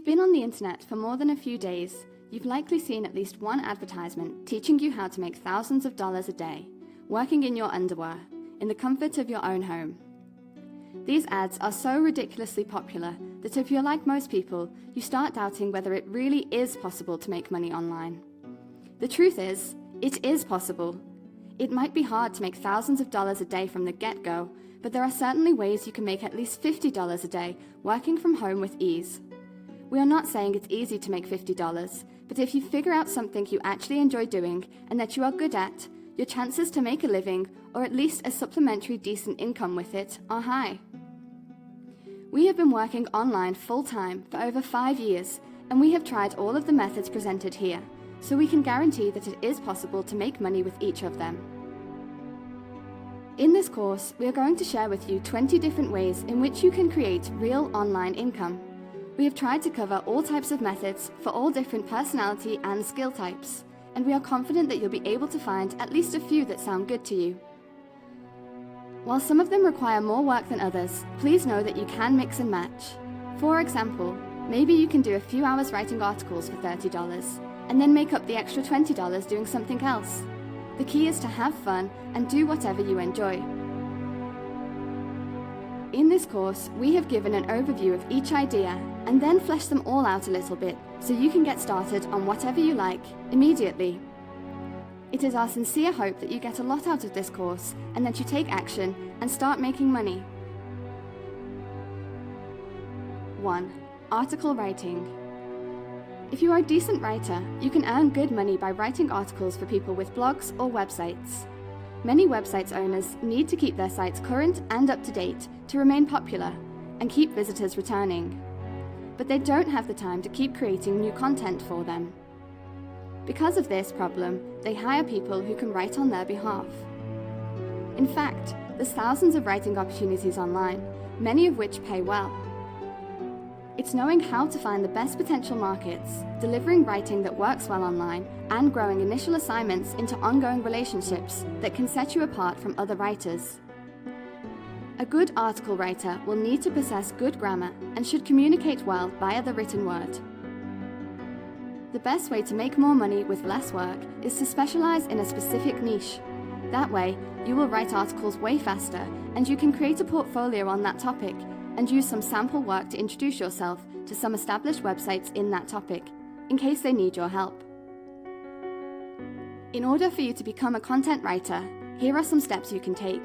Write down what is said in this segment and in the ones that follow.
you've been on the internet for more than a few days, you've likely seen at least one advertisement teaching you how to make thousands of dollars a day, working in your underwear, in the comfort of your own home. These ads are so ridiculously popular that if you're like most people, you start doubting whether it really is possible to make money online. The truth is, it is possible. It might be hard to make thousands of dollars a day from the get-go, but there are certainly ways you can make at least $50 a day working from home with ease. We are not saying it's easy to make $50, but if you figure out something you actually enjoy doing and that you are good at, your chances to make a living, or at least a supplementary decent income with it, are high. We have been working online full-time for over 5 years, and we have tried all of the methods presented here, so we can guarantee that it is possible to make money with each of them. In this course, we are going to share with you 20 different ways in which you can create real online income. We have tried to cover all types of methods for all different personality and skill types, and we are confident that you'll be able to find at least a few that sound good to you. While some of them require more work than others, please know that you can mix and match. For example, maybe you can do a few hours writing articles for $30, and then make up the extra $20 doing something else. The key is to have fun and do whatever you enjoy. In this course, we have given an overview of each idea and then fleshed them all out a little bit so you can get started on whatever you like immediately. It is our sincere hope that you get a lot out of this course and that you take action and start making money. 1. Article writing. If you are a decent writer, you can earn good money by writing articles for people with blogs or websites. Many websites owners need to keep their sites current and up to date to remain popular and keep visitors returning. But they don't have the time to keep creating new content for them. Because of this problem, they hire people who can write on their behalf. In fact, there's thousands of writing opportunities online, many of which pay well. It's knowing how to find the best potential markets, delivering writing that works well online, and growing initial assignments into ongoing relationships that can set you apart from other writers. A good article writer will need to possess good grammar and should communicate well via the written word. The best way to make more money with less work is to specialize in a specific niche. That way, you will write articles way faster, and you can create a portfolio on that topic and use some sample work to introduce yourself to some established websites in that topic, in case they need your help. In order for you to become a content writer, here are some steps you can take.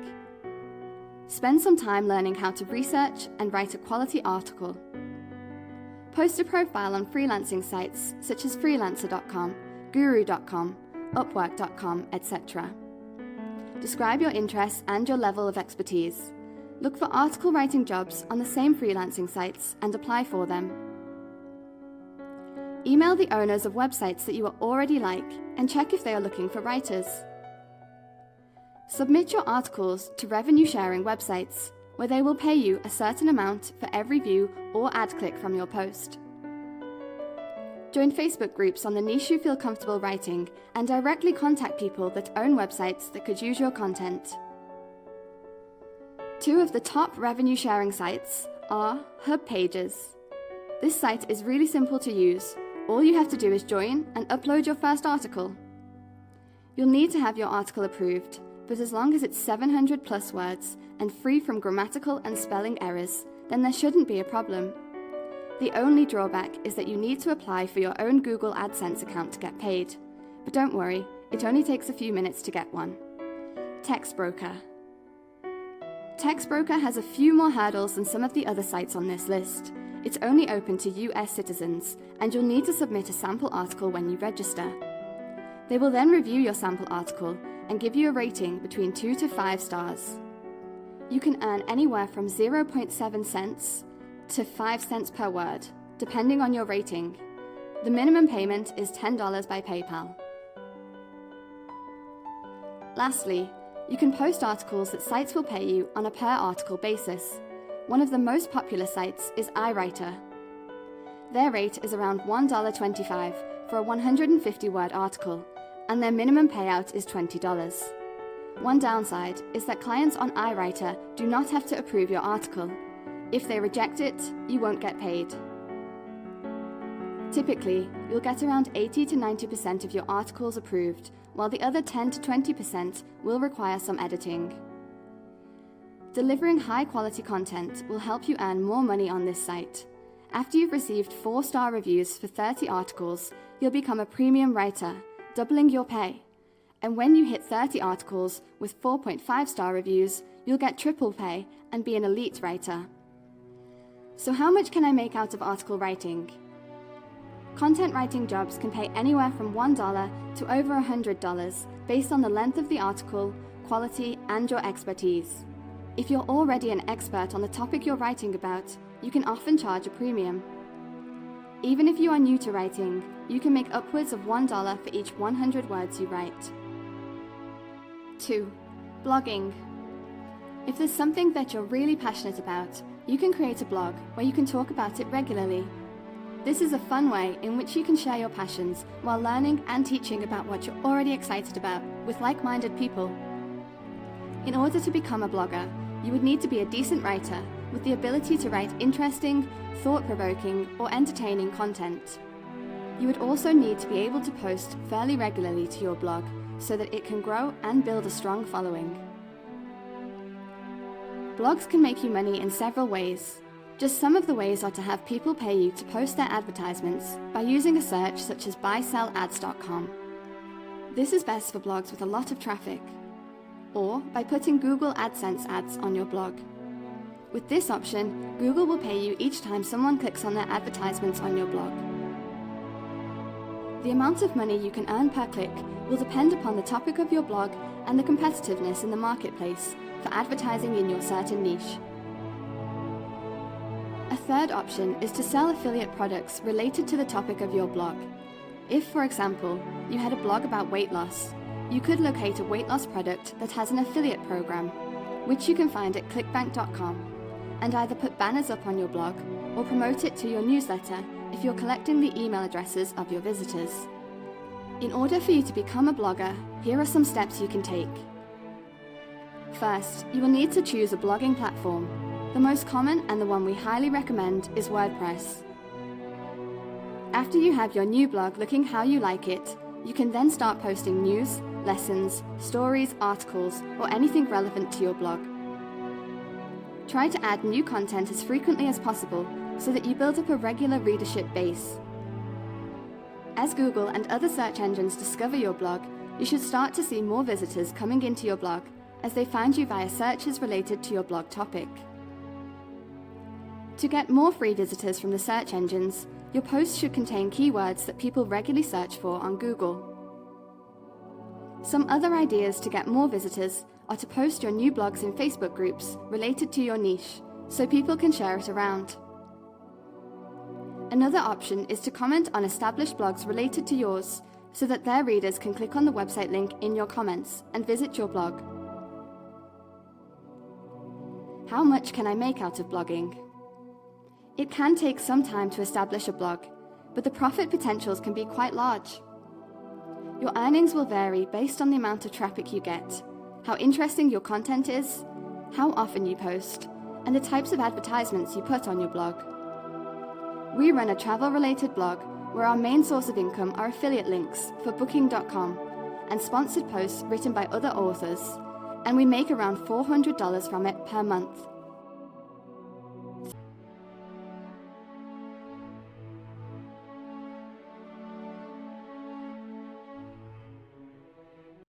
Spend some time learning how to research and write a quality article. Post a profile on freelancing sites such as freelancer.com, guru.com, upwork.com, etc. Describe your interests and your level of expertise. Look for article writing jobs on the same freelancing sites and apply for them. Email the owners of websites that you already like and check if they are looking for writers. Submit your articles to revenue-sharing websites, where they will pay you a certain amount for every view or ad click from your post. Join Facebook groups on the niche you feel comfortable writing and directly contact people that own websites that could use your content. 2 of the top revenue-sharing sites are Hub Pages. This site is really simple to use. All you have to do is join and upload your first article. You'll need to have your article approved, but as long as it's 700 plus words and free from grammatical and spelling errors, then there shouldn't be a problem. The only drawback is that you need to apply for your own Google AdSense account to get paid. But don't worry, it only takes a few minutes to get one. TextBroker. TextBroker has a few more hurdles than some of the other sites on this list. It's only open to US citizens, and you'll need to submit a sample article when you register. They will then review your sample article and give you a rating between 2 to 5 stars. You can earn anywhere from 0.7 cents to 5 cents per word, depending on your rating. The minimum payment is $10 by PayPal. Lastly, you can post articles that sites will pay you on a per-article basis. One of the most popular sites is iWriter. Their rate is around $1.25 for a 150-word article, and their minimum payout is $20. One downside is that clients on iWriter do not have to approve your article. If they reject it, you won't get paid. Typically, you'll get around 80 to 90% of your articles approved, while the other 10 to 20% will require some editing. Delivering high-quality content will help you earn more money on this site. After you've received 4-star reviews for 30 articles, you'll become a premium writer, doubling your pay. And when you hit 30 articles with 4.5-star reviews, you'll get triple pay and be an elite writer. So how much can I make out of article writing? Content writing jobs can pay anywhere from $1 to over $100 based on the length of the article, quality, and your expertise. If you're already an expert on the topic you're writing about, you can often charge a premium. Even if you are new to writing, you can make upwards of $1 for each 100 words you write. 2. Blogging. If there's something that you're really passionate about, you can create a blog where you can talk about it regularly. This is a fun way in which you can share your passions while learning and teaching about what you're already excited about with like-minded people. In order to become a blogger, you would need to be a decent writer with the ability to write interesting, thought-provoking, or entertaining content. You would also need to be able to post fairly regularly to your blog so that it can grow and build a strong following. Blogs can make you money in several ways. Just some of the ways are to have people pay you to post their advertisements by using a search such as buysell-ads.com. This is best for blogs with a lot of traffic. Or by putting Google AdSense ads on your blog. With this option, Google will pay you each time someone clicks on their advertisements on your blog. The amount of money you can earn per click will depend upon the topic of your blog and the competitiveness in the marketplace for advertising in your certain niche. A third option is to sell affiliate products related to the topic of your blog. If, for example, you had a blog about weight loss, you could locate a weight loss product that has an affiliate program, which you can find at clickbank.com, and either put banners up on your blog or promote it to your newsletter if you're collecting the email addresses of your visitors. In order for you to become a blogger, here are some steps you can take. First, you will need to choose a blogging platform. The most common and the one we highly recommend is WordPress. After you have your new blog looking how you like it, you can then start posting news, lessons, stories, articles, or anything relevant to your blog. Try to add new content as frequently as possible so that you build up a regular readership base. As Google and other search engines discover your blog, you should start to see more visitors coming into your blog as they find you via searches related to your blog topic. To get more free visitors from the search engines, your posts should contain keywords that people regularly search for on Google. Some other ideas to get more visitors are to post your new blogs in Facebook groups related to your niche, so people can share it around. Another option is to comment on established blogs related to yours, so that their readers can click on the website link in your comments and visit your blog. How much can I make out of blogging? It can take some time to establish a blog, but the profit potentials can be quite large. Your earnings will vary based on the amount of traffic you get, how interesting your content is, how often you post, and the types of advertisements you put on your blog. We run a travel-related blog where our main source of income are affiliate links for Booking.com and sponsored posts written by other authors, and we make around $400 from it per month.